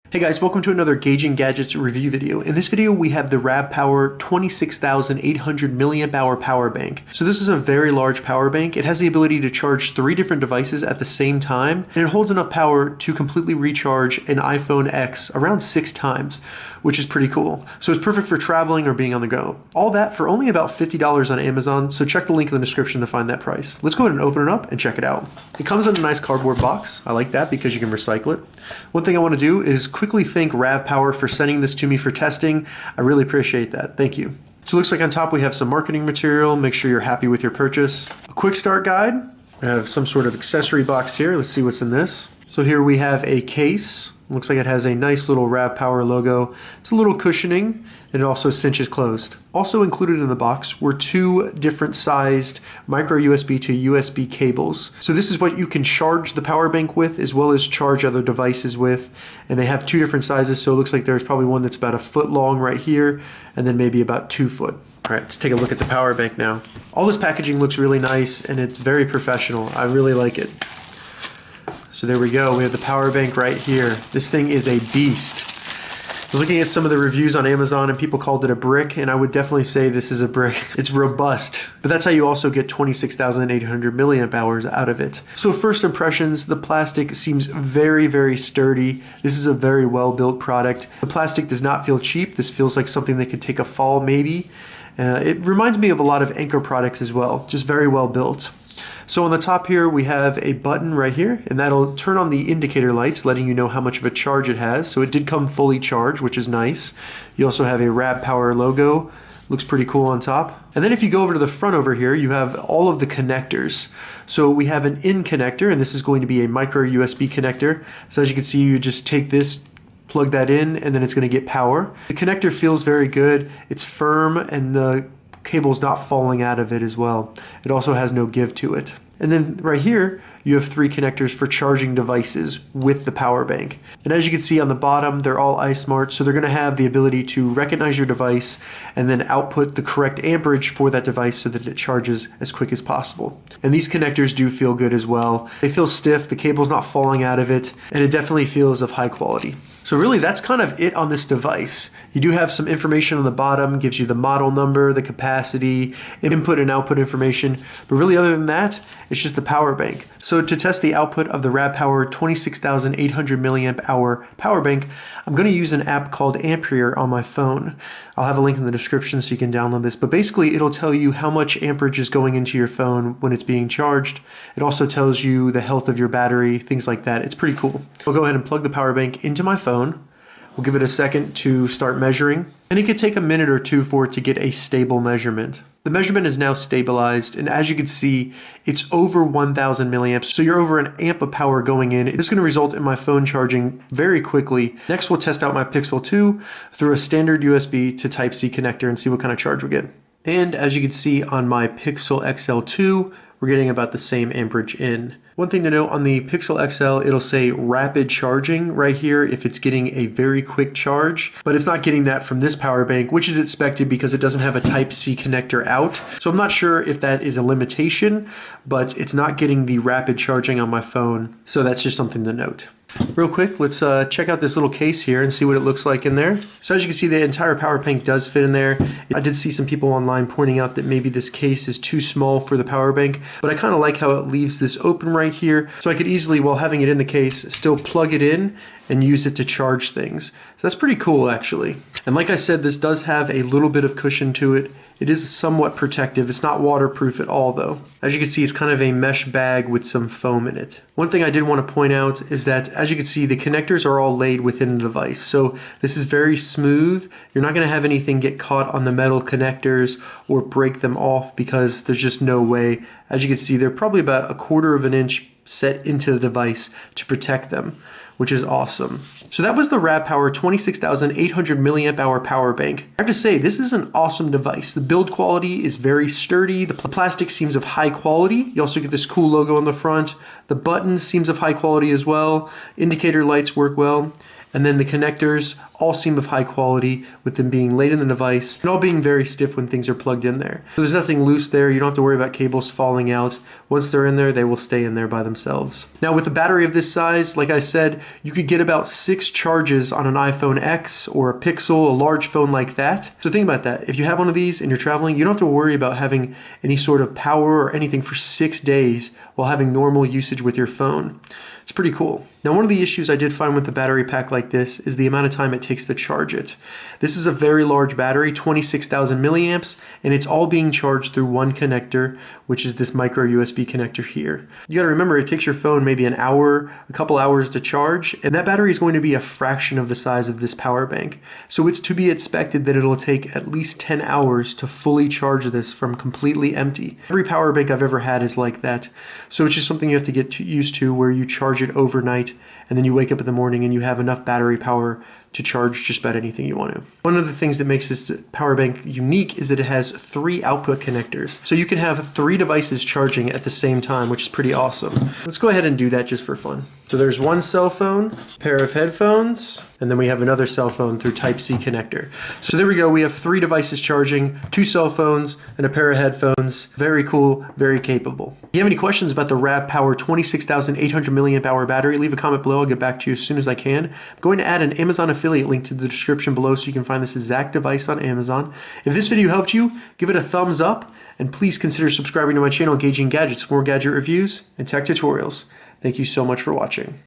Hey guys, welcome to another Gauging Gadgets review video. In this video, we have the RAVPower 26,800 milliamp hour power bank. So this is a very large power bank. It has the ability to charge 3 different devices at the same time, and it holds enough power to completely recharge an iPhone X around 6 times, which is pretty cool. So it's perfect for traveling or being on the go. All that for only about $50 on Amazon, so check the link in the description to find that price. Let's go ahead and open it up and check it out. It comes in a nice cardboard box. I like that because you can recycle it. One thing I want to do is quickly thank RAVPower for sending this to me for testing. I really appreciate that. Thank you. So it looks like on top we have some marketing material. Make sure you're happy with your purchase. A quick start guide. I have some sort of accessory box here. Let's see what's in this. So here we have a case. Looks like it has a nice little RAVPower logo. It's a little cushioning, and it also cinches closed. Also included in the box were 2 different sized micro USB to USB cables. So this is what you can charge the power bank with, as well as charge other devices with. And they have 2 different sizes, so it looks like there's probably one that's about 1 foot long right here, and then maybe about 2 foot. All right, let's take a look at the power bank now. All this packaging looks really nice, and it's very professional. I really like it. So there we go, we have the power bank right here. This thing is a beast. I was looking at some of the reviews on Amazon and people called it a brick, and I would definitely say this is a brick. It's robust, but that's how you also get 26,800 milliamp hours out of it. So first impressions, the plastic seems very, very sturdy. This is a very well-built product. The plastic does not feel cheap. This feels like something that could take a fall maybe. It reminds me of a lot of Anker products as well, just very well built. So on the top here we have a button right here, and that'll turn on the indicator lights, letting you know how much of a charge it has. So it did come fully charged, which is nice. You also have a RAVPower logo. Looks pretty cool on top. And then if you go over to the front over here, you have all of the connectors. So we have an in connector, and this is going to be a micro USB connector. So as you can see, you just take this, plug that in, and then it's going to get power. The connector feels very good. It's firm, and the cable's not falling out of it as well. It also has no give to it. And then right here, you have 3 connectors for charging devices with the power bank. And as you can see on the bottom, they're all iSmart, so they're going to have the ability to recognize your device and then output the correct amperage for that device so that it charges as quick as possible. And these connectors do feel good as well. They feel stiff, the cable's not falling out of it, and it definitely feels of high quality. So really that's kind of it on this device. You do have some information on the bottom, gives you the model number, the capacity, input and output information, but really other than that, it's just the power bank. So to test the output of the RAVPower 26,800 milliamp hour power bank, I'm going to use an app called Ampere on my phone. I'll have a link in the description so you can download this, but basically it'll tell you how much amperage is going into your phone when it's being charged. It also tells you the health of your battery, things like that. It's pretty cool. I'll go ahead and plug the power bank into my phone. We'll give it a second to start measuring, and it could take a minute or 2 for it to get a stable measurement. The measurement is now stabilized, and as you can see, it's over 1,000 milliamps, so you're over an amp of power going in. This is going to result in my phone charging very quickly. Next, we'll test out my Pixel 2 through a standard USB to Type-C connector and see what kind of charge we get. And as you can see on my Pixel XL2, we're getting about the same amperage in. One thing to note, on the Pixel XL, it'll say rapid charging right here if it's getting a very quick charge, but it's not getting that from this power bank, which is expected because it doesn't have a Type-C connector out. So I'm not sure if that is a limitation, but it's not getting the rapid charging on my phone. So that's just something to note. Real quick, let's check out this little case here and see what it looks like in there. So as you can see, the entire power bank does fit in there. I did see some people online pointing out that maybe this case is too small for the power bank, but I kind of like how it leaves this open right here. So I could easily, while having it in the case, still plug it in and use it to charge things. So that's pretty cool actually. And like I said, this does have a little bit of cushion to it. It is somewhat protective. It's not waterproof at all though. As you can see, it's kind of a mesh bag with some foam in it. One thing I did want to point out is that as you can see, the connectors are all laid within the device. So this is very smooth. You're not going to have anything get caught on the metal connectors or break them off because there's just no way. As you can see, they're probably about 1/4 of an inch set into the device to protect them, which is awesome. So that was the RAVPower 26,800 milliamp hour power bank. I have to say, this is an awesome device. The build quality is very sturdy. The plastic seems of high quality. You also get this cool logo on the front. The button seems of high quality as well. Indicator lights work well. And then the connectors all seem of high quality, with them being laid in the device and all being very stiff when things are plugged in there. So there's nothing loose there. You don't have to worry about cables falling out. Once they're in there, they will stay in there by themselves. Now with a battery of this size, like I said, you could get about 6 charges on an iPhone X or a Pixel, a large phone like that. So think about that. If you have one of these and you're traveling, you don't have to worry about having any sort of power or anything for 6 days while having normal usage with your phone. It's pretty cool. Now, one of the issues I did find with the battery pack like this is the amount of time it takes to charge it. This is a very large battery, 26,000 milliamps, and it's all being charged through one connector, which is this micro USB connector here. You gotta remember, it takes your phone maybe an hour, a couple hours to charge, and that battery is going to be a fraction of the size of this power bank. So it's to be expected that it'll take at least 10 hours to fully charge this from completely empty. Every power bank I've ever had is like that. So it's just something you have to get used to, where you charge it overnight and then you wake up in the morning and you have enough battery power to charge just about anything you want to. One of the things that makes this power bank unique is that it has 3 output connectors. So you can have 3 devices charging at the same time, which is pretty awesome. Let's go ahead and do that just for fun. So there's one cell phone, pair of headphones, and then we have another cell phone through Type-C connector. So there we go, we have 3 devices charging, 2 cell phones, and a pair of headphones. Very cool, very capable. If you have any questions about the RAV Power 26,800 milliamp hour battery, leave a comment below. I'll get back to you as soon as I can. I'm going to add an Amazon affiliate link to the description below so you can find this exact device on Amazon. If this video helped you, give it a thumbs up, and please consider subscribing to my channel, Engaging Gadgets, for more gadget reviews and tech tutorials. Thank you so much for watching.